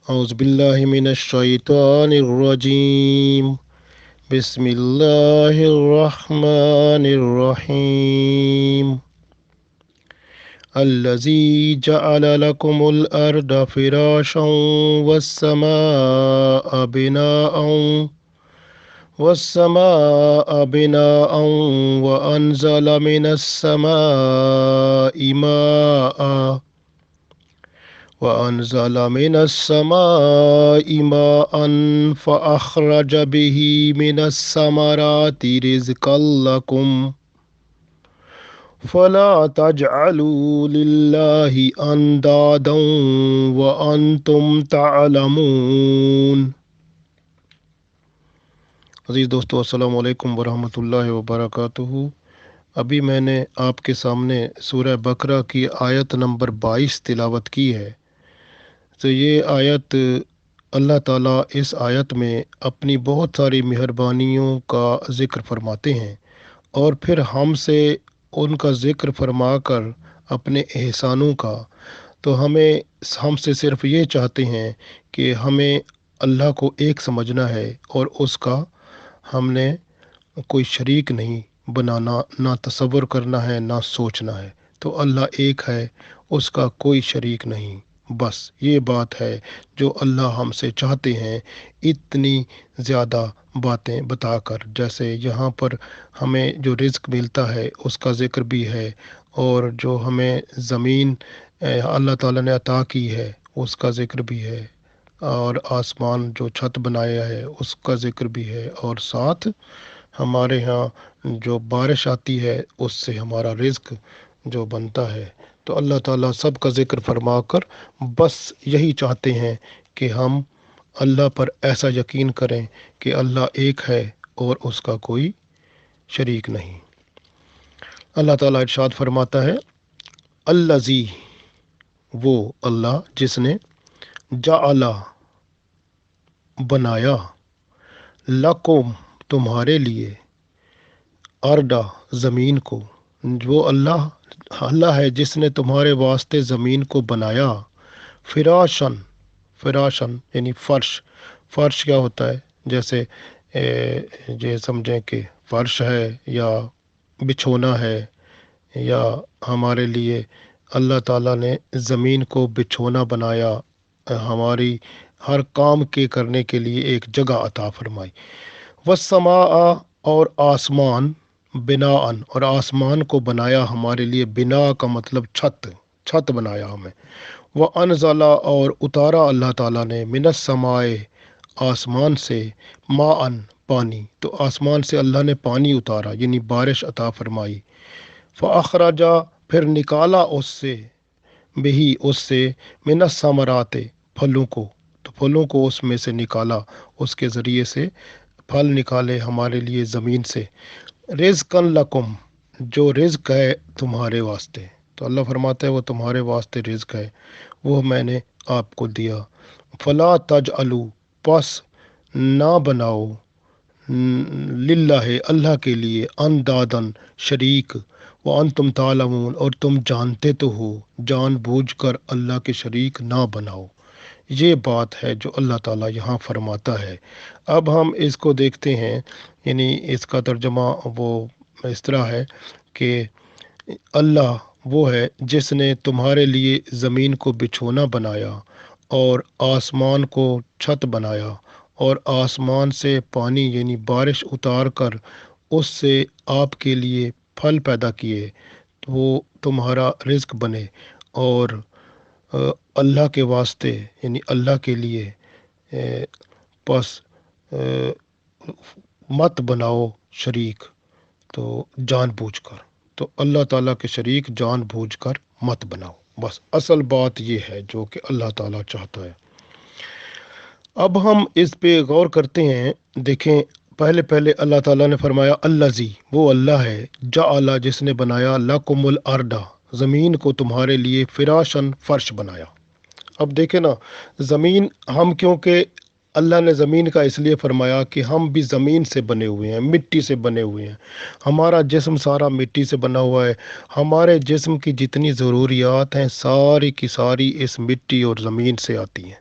أعوذ بالله من الشيطان الرجيم. بسم الله الرحمن الرحيم. الذي جعل لكم الأرض فراشا والسماء بناء وأنزل من السماء ماء فأخرج به من الثمرات رزقا لكم فلا تجعلوا لله أندادا وأنتم تعلمون. عزیز دوستو، السلام علیکم ورحمۃ اللہ وبرکاتہ. ابھی میں نے آپ کے سامنے سورہ بقرہ کی آیت نمبر 22 تلاوت کی ہے. تو یہ آیت اللہ تعالیٰ اس آیت میں اپنی بہت ساری مہربانیوں کا ذکر فرماتے ہیں، اور پھر ہم سے ان کا ذکر فرما کر اپنے احسانوں کا. تو ہم سے صرف یہ چاہتے ہیں کہ ہمیں اللہ کو ایک سمجھنا ہے، اور اس کا ہم نے کوئی شریک نہیں بنانا، نہ تصور کرنا ہے، نہ سوچنا ہے. تو اللہ ایک ہے، اس کا کوئی شریک نہیں. بس یہ بات ہے جو اللہ ہم سے چاہتے ہیں، اتنی زیادہ باتیں بتا کر. جیسے یہاں پر ہمیں جو رزق ملتا ہے اس کا ذکر بھی ہے، اور جو ہمیں زمین اللہ تعالیٰ نے عطا کی ہے اس کا ذکر بھی ہے، اور آسمان جو چھت بنایا ہے اس کا ذکر بھی ہے، اور ساتھ ہمارے ہاں جو بارش آتی ہے اس سے ہمارا رزق جو بنتا ہے. تو اللہ تعالیٰ سب کا ذکر فرما کر بس یہی چاہتے ہیں کہ ہم اللہ پر ایسا یقین کریں کہ اللہ ایک ہے اور اس کا کوئی شریک نہیں. اللہ تعالیٰ ارشاد فرماتا ہے، الذی، وہ اللہ جس نے، جعل، بنایا، لکم، تمہارے لیے، اردا، زمین کو. وہ اللہ ہے جس نے تمہارے واسطے زمین کو بنایا. فراشن، فراشن یعنی فرش. فرش کیا ہوتا ہے؟ جیسے یہ سمجھیں کہ فرش ہے یا بچھونا ہے، یا ہمارے لیے اللہ تعالیٰ نے زمین کو بچھونا بنایا، ہماری ہر کام کے کرنے کے لیے ایک جگہ عطا فرمائی. والسماء، اور آسمان، بناءً، اور آسمان کو بنایا ہمارے لیے. بنا کا مطلب چھت، چھت بنایا ہمیں. وَأَنزَلَ، اور اتارا اللہ تعالیٰ نے، من السماء، آسمان سے، ماءً، پانی. تو آسمان سے اللہ نے پانی اتارا یعنی بارش عطا فرمائی. فَأَخْرَجَ، پھر نکالا اس سے، بہی اس سے، من الثمرات، پھلوں کو. تو پھلوں کو اس میں سے نکالا، اس کے ذریعے سے پھل نکالے ہمارے لیے زمین سے. رزقاً لکم، جو رزق ہے تمہارے واسطے. تو اللہ فرماتا ہے وہ تمہارے واسطے رزق ہے، وہ میں نے آپ کو دیا. فلا تجعلوا، پس نہ بناؤ، للہ، اللہ کے لیے، اندادن، شریک. وانتم تعلمون، اور تم جانتے تو ہو، جان بوجھ کر اللہ کے شریک نہ بناؤ. یہ بات ہے جو اللہ تعالیٰ یہاں فرماتا ہے. اب ہم اس کو دیکھتے ہیں، یعنی اس کا ترجمہ وہ اس طرح ہے کہ اللہ وہ ہے جس نے تمہارے لیے زمین کو بچھونا بنایا، اور آسمان کو چھت بنایا، اور آسمان سے پانی یعنی بارش اتار کر اس سے آپ کے لیے پھل پیدا کیے، وہ تمہارا رزق بنے. اور اللہ کے واسطے یعنی اللہ کے لیے پس مت بناؤ شریک، تو جان بوجھ کر. تو اللہ تعالیٰ کے شریک جان بوجھ کر مت بناؤ. بس اصل بات یہ ہے جو کہ اللہ تعالیٰ چاہتا ہے. اب ہم اس پہ غور کرتے ہیں. دیکھیں، پہلے اللہ تعالیٰ نے فرمایا الذی، وہ اللہ ہے، جعل، جس نے بنایا، لکم الارض، زمین کو تمہارے لیے، فراشن، فرش بنایا. اب دیکھیں نا، زمین ہم، کیونکہ اللہ نے زمین کا اس لیے فرمایا کہ ہم بھی زمین سے بنے ہوئے ہیں، مٹی سے بنے ہوئے ہیں. ہمارا جسم سارا مٹی سے بنا ہوا ہے. ہمارے جسم کی جتنی ضروریات ہیں ساری کی ساری اس مٹی اور زمین سے آتی ہیں.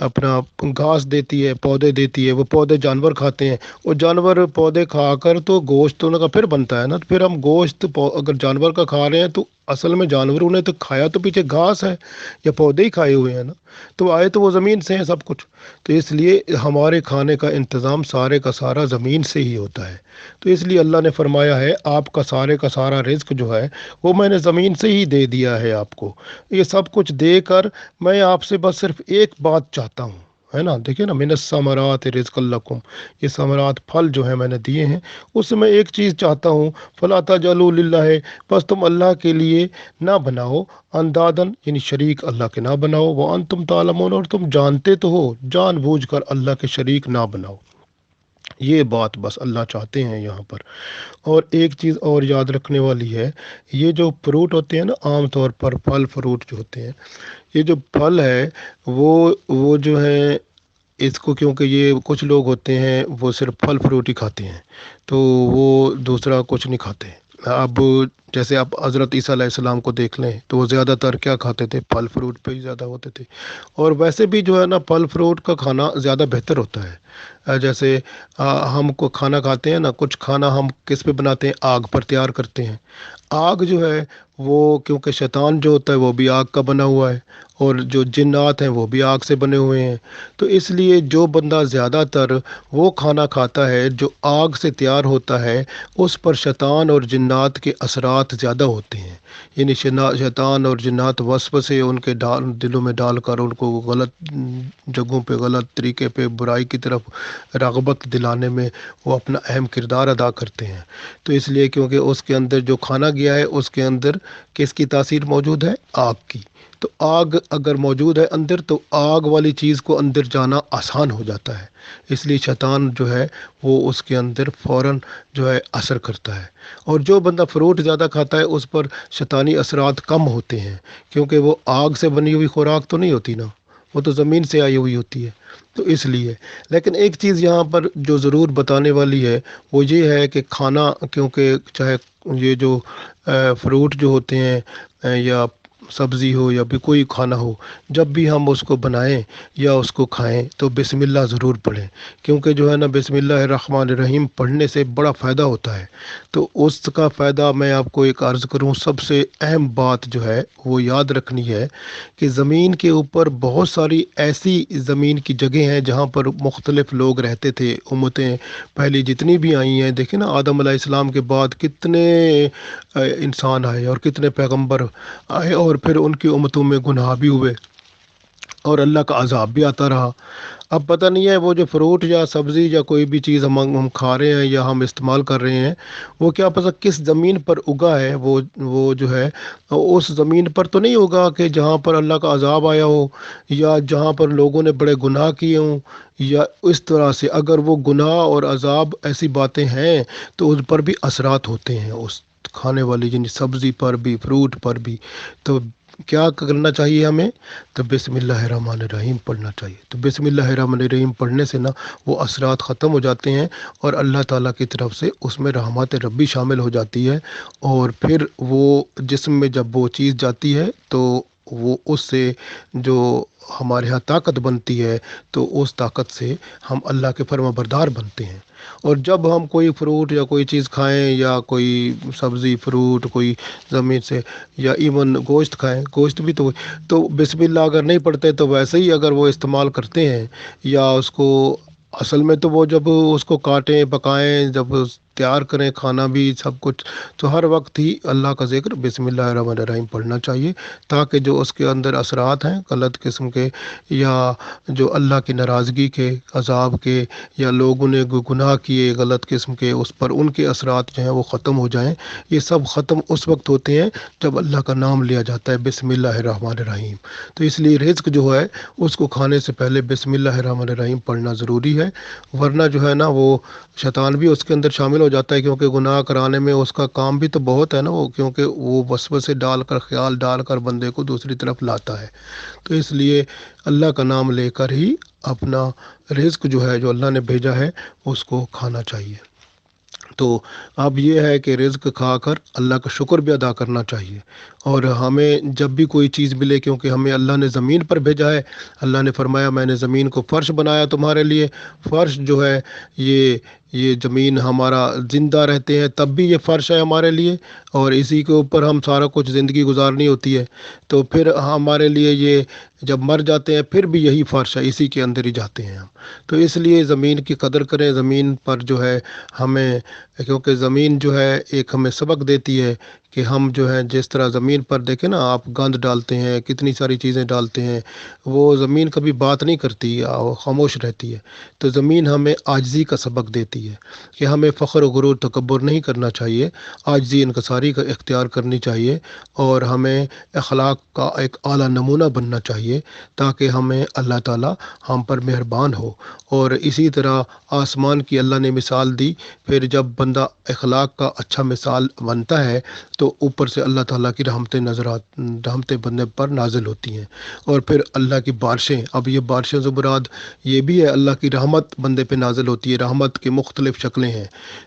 اپنا گھاس دیتی ہے، پودے دیتی ہے، وہ پودے جانور کھاتے ہیں، وہ جانور پودے کھا کر تو گوشت ان کا پھر بنتا ہے نا، تو پھر ہم گوشت اگر جانور کا کھا رہے ہیں تو اصل میں جانوروں نے تو کھایا تو پیچھے گھاس ہے یا پودے ہی کھائے ہوئے ہیں نا، تو آئے تو وہ زمین سے ہیں سب کچھ، تو اس لیے ہمارے کھانے کا انتظام سارے کا سارا زمین سے ہی ہوتا ہے، تو اس لیے اللہ نے فرمایا ہے آپ کا سارے کا سارا رزق جو ہے وہ میں نے زمین سے ہی دے دیا ہے آپ کو، یہ سب کچھ دے کر میں آپ سے بس صرف ایک بات چاہتا ہوں، ہے نا، دیکھیں نا، من الثمرات رزق لکم، یہ ثمرات پھل جو ہیں میں نے دیے ہیں، اس میں ایک چیز چاہتا ہوں، فلا تجعلوا للہ، بس تم اللہ کے لیے نہ بناؤ اندادن، یعنی شریک اللہ کے نہ بناؤ، وانتم تعلمون، اور تم جانتے تو ہو، جان بوجھ کر اللہ کے شریک نہ بناؤ، یہ بات بس اللہ چاہتے ہیں یہاں پر۔ اور ایک چیز اور یاد رکھنے والی ہے، یہ جو فروٹ ہوتے ہیں نا، عام طور پر پھل فروٹ جو ہوتے ہیں، یہ جو پھل ہے وہ جو ہے، اس کو کیونکہ یہ کچھ لوگ ہوتے ہیں وہ صرف پھل فروٹ ہی کھاتے ہیں، تو وہ دوسرا کچھ نہیں کھاتے۔ اب جیسے آپ حضرت عیسیٰ علیہ السلام کو دیکھ لیں تو وہ زیادہ تر کیا کھاتے تھے، پھل فروٹ پہ ہی زیادہ ہوتے تھے، اور ویسے بھی جو ہے نا پھل فروٹ کا کھانا زیادہ بہتر ہوتا ہے۔ جیسے ہم کو کھانا کھاتے ہیں نا، کچھ کھانا ہم کس پہ بناتے ہیں، آگ پر تیار کرتے ہیں، آگ جو ہے وہ کیونکہ شیطان جو ہوتا ہے وہ بھی آگ کا بنا ہوا ہے، اور جو جنات ہیں وہ بھی آگ سے بنے ہوئے ہیں، تو اس لیے جو بندہ زیادہ تر وہ کھانا کھاتا ہے جو آگ سے تیار ہوتا ہے، اس پر شیطان اور جنات کے اثرات زیادہ ہوتے ہیں، یعنی شیطان اور جنات وسوسے ان کے دلوں میں ڈال کر ان کو غلط جگہوں پہ، غلط طریقے پہ، برائی کی طرف رغبت دلانے میں وہ اپنا اہم کردار ادا کرتے ہیں، تو اس لیے کیونکہ اس کے اندر جو کھانا گیا ہے اس کے اندر کس کی تاثیر موجود ہے، آگ کی، تو آگ اگر موجود ہے اندر تو آگ والی چیز کو اندر جانا آسان ہو جاتا ہے، اس لیے شیطان جو ہے وہ اس کے اندر فوراً جو ہے اثر کرتا ہے، اور جو بندہ فروٹ زیادہ کھاتا ہے اس پر شیطانی اثرات کم ہوتے ہیں، کیونکہ وہ آگ سے بنی ہوئی خوراک تو نہیں ہوتی نا، وہ تو زمین سے آئی ہوئی ہوتی ہے، تو اس لیے۔ لیکن ایک چیز یہاں پر جو ضرور بتانے والی ہے وہ یہ ہے کہ کھانا، کیونکہ چاہے یہ جو فروٹ جو ہوتے ہیں، یا سبزی ہو یا بھی کوئی کھانا ہو، جب بھی ہم اس کو بنائیں یا اس کو کھائیں تو بسم اللہ ضرور پڑھیں، کیونکہ جو ہے نا بسم اللہ الرحمن الرحیم پڑھنے سے بڑا فائدہ ہوتا ہے، تو اس کا فائدہ میں آپ کو ایک عرض کروں، سب سے اہم بات جو ہے وہ یاد رکھنی ہے کہ زمین کے اوپر بہت ساری ایسی زمین کی جگہیں ہیں جہاں پر مختلف لوگ رہتے تھے، امتیں پہلی جتنی بھی آئی ہیں، دیکھیں نا آدم علیہ السلام کے بعد کتنے انسان آئے اور کتنے پیغمبر آئے، اور پھر ان کی امتوں میں گناہ بھی ہوئے اور اللہ کا عذاب بھی آتا رہا۔ اب پتہ نہیں ہے وہ جو فروٹ یا سبزی یا کوئی بھی چیز ہم کھا رہے ہیں یا ہم استعمال کر رہے ہیں، وہ کیا پتہ کس زمین پر اگا ہے، وہ جو ہے اس زمین پر تو نہیں ہوگا کہ جہاں پر اللہ کا عذاب آیا ہو، یا جہاں پر لوگوں نے بڑے گناہ کیے ہوں، یا اس طرح سے اگر وہ گناہ اور عذاب ایسی باتیں ہیں تو ان پر بھی اثرات ہوتے ہیں، اس کھانے والی یعنی سبزی پر بھی، فروٹ پر بھی، تو کیا کرنا چاہیے ہمیں، تو بسم اللہ الرحمن الرحیم پڑھنا چاہیے، تو بسم اللہ الرحمن الرحیم پڑھنے سے نا وہ اثرات ختم ہو جاتے ہیں، اور اللہ تعالیٰ کی طرف سے اس میں رحمت ربی شامل ہو جاتی ہے، اور پھر وہ جسم میں جب وہ چیز جاتی ہے تو وہ اس سے جو ہمارے ہاں طاقت بنتی ہے، تو اس طاقت سے ہم اللہ کے فرما بردار بنتے ہیں، اور جب ہم کوئی فروٹ یا کوئی چیز کھائیں یا کوئی سبزی فروٹ کوئی زمین سے، یا ایون گوشت کھائیں، گوشت بھی تو بسم اللہ اگر نہیں پڑھتے تو ویسے ہی اگر وہ استعمال کرتے ہیں، یا اس کو اصل میں تو وہ جب اس کو کاٹیں پکائیں، جب تیار کریں کھانا بھی سب کچھ، تو ہر وقت ہی اللہ کا ذکر بسم اللہ الرحمن الرحیم پڑھنا چاہیے، تاکہ جو اس کے اندر اثرات ہیں غلط قسم کے، یا جو اللہ کی ناراضگی کے، عذاب کے، یا لوگوں نے گناہ کیے غلط قسم کے، اس پر ان کے اثرات جو ہیں وہ ختم ہو جائیں، یہ سب ختم اس وقت ہوتے ہیں جب اللہ کا نام لیا جاتا ہے بسم اللہ الرحمن الرحیم، تو اس لیے رزق جو ہے اس کو کھانے سے پہلے بسم اللہ الرحمن الرحیم پڑھنا ضروری ہے، ورنہ جو ہے نا وہ شیطان بھی اس کے اندر شامل ہو جاتا ہے، کیونکہ گناہ کرانے میں اس کا کام بھی تو بہت ہے نا، وہ کیونکہ وہ وسوسے ڈال کر، خیال ڈال کر بندے کو دوسری طرف لاتا ہے، تو اس لیے اللہ کا نام لے کر ہی اپنا رزق جو ہے جو اللہ نے بھیجا ہے اس کو کھانا چاہیے۔ تو اب یہ ہے کہ رزق کھا کر اللہ کا شکر بھی ادا کرنا چاہیے، اور ہمیں جب بھی کوئی چیز ملے، کیونکہ ہمیں اللہ نے زمین پر بھیجا ہے، اللہ نے فرمایا میں نے زمین کو فرش بنایا تمہارے لیے۔ فرش جو ہے یہ زمین ہمارا زندہ رہتے ہیں تب بھی یہ فرش ہے ہمارے لیے، اور اسی کے اوپر ہم سارا کچھ زندگی گزارنی ہوتی ہے، تو پھر ہمارے لیے یہ جب مر جاتے ہیں پھر بھی یہی فرش ہے، اسی کے اندر ہی جاتے ہیں ہم۔ تو اس لیے زمین کی قدر کریں، زمین پر جو ہے ہمیں، کیونکہ زمین جو ہے ایک ہمیں سبق دیتی ہے کہ ہم جو ہے جس طرح زمین پر دیکھیں نا، آپ گند ڈالتے ہیں، کتنی ساری چیزیں ڈالتے ہیں، وہ زمین کبھی بات نہیں کرتی، خاموش رہتی ہے۔ تو زمین ہمیں عاجزی کا سبق دیتی ہے کہ ہمیں فخر و غرور تکبر نہیں کرنا چاہیے، عاجزی انکساری کا اختیار کرنی چاہیے، اور ہمیں اخلاق کا ایک اعلیٰ نمونہ بننا چاہیے تاکہ ہمیں اللہ تعالی ہم پر مہربان ہو۔ اور اسی طرح آسمان کی اللہ نے مثال دی، پھر جب بندہ اخلاق کا اچھا مثال بنتا ہے تو اوپر سے اللہ تعالیٰ کی رحمتیں بندے پر نازل ہوتی ہیں، اور پھر اللہ کی بارشیں، اب یہ بارشیں سے مراد یہ بھی ہے اللہ کی رحمت بندے پہ نازل ہوتی ہے۔ رحمت کی مختلف شکلیں ہیں،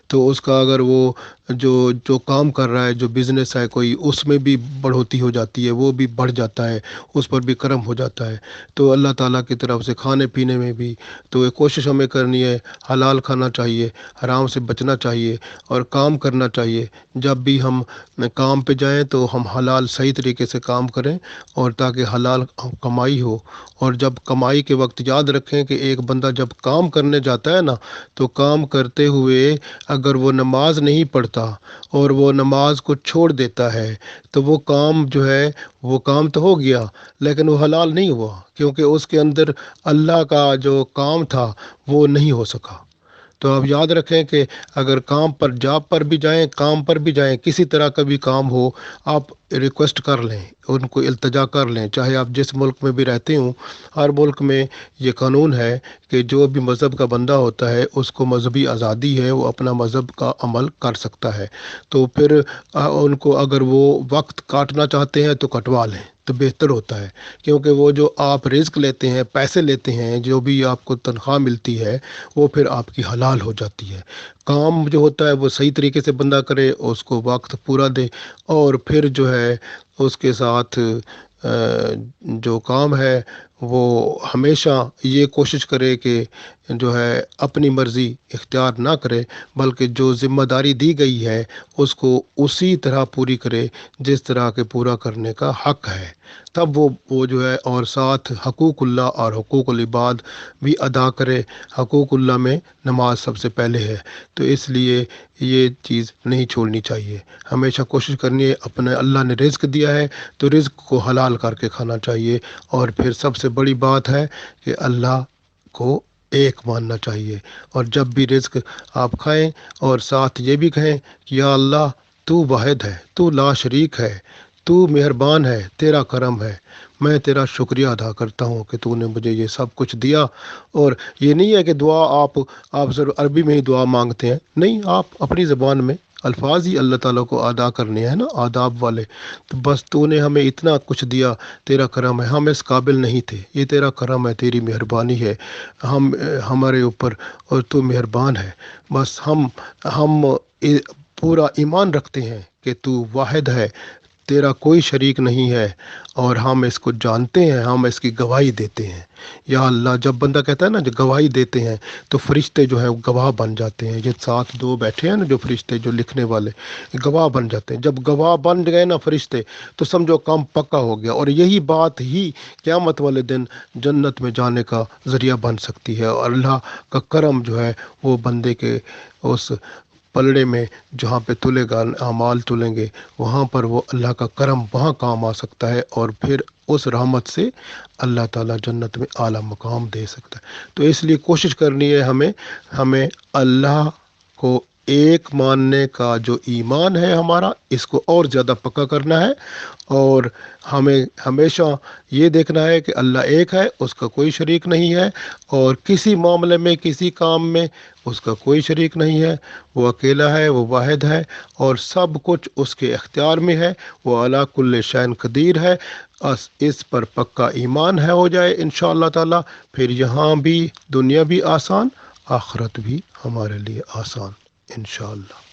تو اس کا اگر وہ جو کام کر رہا ہے، جو بزنس ہے کوئی، اس میں بھی بڑھوتی ہو جاتی ہے، وہ بھی بڑھ جاتا ہے، اس پر بھی کرم ہو جاتا ہے۔ تو اللہ تعالیٰ کی طرف سے کھانے پینے میں بھی تو ایک کوشش ہمیں کرنی ہے، حلال کھانا چاہیے، حرام سے بچنا چاہیے، اور کام کرنا چاہیے۔ جب بھی ہم کام پہ جائیں تو ہم حلال صحیح طریقے سے کام کریں، اور تاکہ حلال کمائی ہو۔ اور جب کمائی کے وقت یاد رکھیں کہ ایک بندہ جب کام کرنے جاتا ہے نا، تو کام کرتے ہوئے اگر وہ نماز نہیں پڑھتا اور وہ نماز کو چھوڑ دیتا ہے تو وہ کام جو ہے، وہ کام تو ہو گیا لیکن وہ حلال نہیں ہوا، کیونکہ اس کے اندر اللہ کا جو کام تھا وہ نہیں ہو سکا۔ تو آپ یاد رکھیں کہ اگر جاب پر بھی جائیں، کام پر بھی جائیں، کسی طرح کا بھی کام ہو، آپ ریکویسٹ کر لیں، ان کو التجا کر لیں، چاہے آپ جس ملک میں بھی رہتے ہوں، ہر ملک میں یہ قانون ہے کہ جو بھی مذہب کا بندہ ہوتا ہے اس کو مذہبی آزادی ہے، وہ اپنا مذہب کا عمل کر سکتا ہے۔ تو پھر ان کو اگر وہ وقت کاٹنا چاہتے ہیں تو کٹوا لیں تو بہتر ہوتا ہے، کیونکہ وہ جو آپ رزق لیتے ہیں، پیسے لیتے ہیں، جو بھی آپ کو تنخواہ ملتی ہے، وہ پھر آپ کی حلال ہو جاتی ہے۔ کام جو ہوتا ہے وہ صحیح طریقے سے بندہ کرے، اس کو وقت پورا دے، اور پھر جو ہے اس کے ساتھ جو کام ہے وہ ہمیشہ یہ کوشش کرے کہ جو ہے اپنی مرضی اختیار نہ کرے، بلکہ جو ذمہ داری دی گئی ہے اس کو اسی طرح پوری کرے جس طرح کے پورا کرنے کا حق ہے، تب وہ جو ہے، اور ساتھ حقوق اللہ اور حقوق العباد بھی ادا کرے۔ حقوق اللہ میں نماز سب سے پہلے ہے، تو اس لیے یہ چیز نہیں چھوڑنی چاہیے، ہمیشہ کوشش کرنی ہے۔ اپنے اللہ نے رزق دیا ہے تو رزق کو حلال کر کے کھانا چاہیے، اور پھر سب سے بڑی بات ہے کہ اللہ کو ایک ماننا چاہیے، اور جب بھی رزق آپ کھائیں اور ساتھ یہ بھی کہیں کہ یا اللہ تو واحد ہے، تو لا شریک ہے، تو مہربان ہے، تیرا کرم ہے، میں تیرا شکریہ ادا کرتا ہوں کہ تو نے مجھے یہ سب کچھ دیا۔ اور یہ نہیں ہے کہ دعا آپ ضرور عربی میں ہی دعا مانگتے ہیں، نہیں، آپ اپنی زبان میں الفاظ ہی اللہ تعالیٰ کو ادا کرنے ہیں نا، آداب والے۔ تو بس تو نے ہمیں اتنا کچھ دیا، تیرا کرم ہے، ہم اس قابل نہیں تھے، یہ تیرا کرم ہے، تیری مہربانی ہے ہمارے اوپر، اور تو مہربان ہے۔ بس ہم پورا ایمان رکھتے ہیں کہ تو واحد ہے، تیرا کوئی شریک نہیں ہے، اور ہم اس کو جانتے ہیں، ہم اس کی گواہی دیتے ہیں۔ یا اللہ، جب بندہ کہتا ہے نا جو گواہی دیتے ہیں تو فرشتے جو ہیں گواہ بن جاتے ہیں، یہ ساتھ دو بیٹھے ہیں نا جو فرشتے، جو لکھنے والے، گواہ بن جاتے ہیں۔ جب گواہ بن گئے نا فرشتے تو سمجھو کام پکا ہو گیا، اور یہی بات ہی قیامت والے دن جنت میں جانے کا ذریعہ بن سکتی ہے، اور اللہ کا کرم جو ہے وہ بندے کے اس پلڑے میں جہاں پہ تلے گا، اعمال تلیں گے، وہاں پر وہ اللہ کا کرم وہاں کام آ سکتا ہے، اور پھر اس رحمت سے اللہ تعالیٰ جنت میں اعلیٰ مقام دے سکتا ہے۔ تو اس لیے کوشش کرنی ہے ہمیں اللہ کو ایک ماننے کا جو ایمان ہے ہمارا، اس کو اور زیادہ پکا کرنا ہے، اور ہمیں ہمیشہ یہ دیکھنا ہے کہ اللہ ایک ہے، اس کا کوئی شریک نہیں ہے، اور کسی معاملے میں، کسی کام میں اس کا کوئی شریک نہیں ہے، وہ اکیلا ہے، وہ واحد ہے، اور سب کچھ اس کے اختیار میں ہے، وہ علی کل شیء قدیر ہے۔ اس پر پکا ایمان ہے ہو جائے انشاءاللہ تعالی، پھر یہاں بھی دنیا بھی آسان، آخرت بھی ہمارے لیے آسان انشاءاللہ۔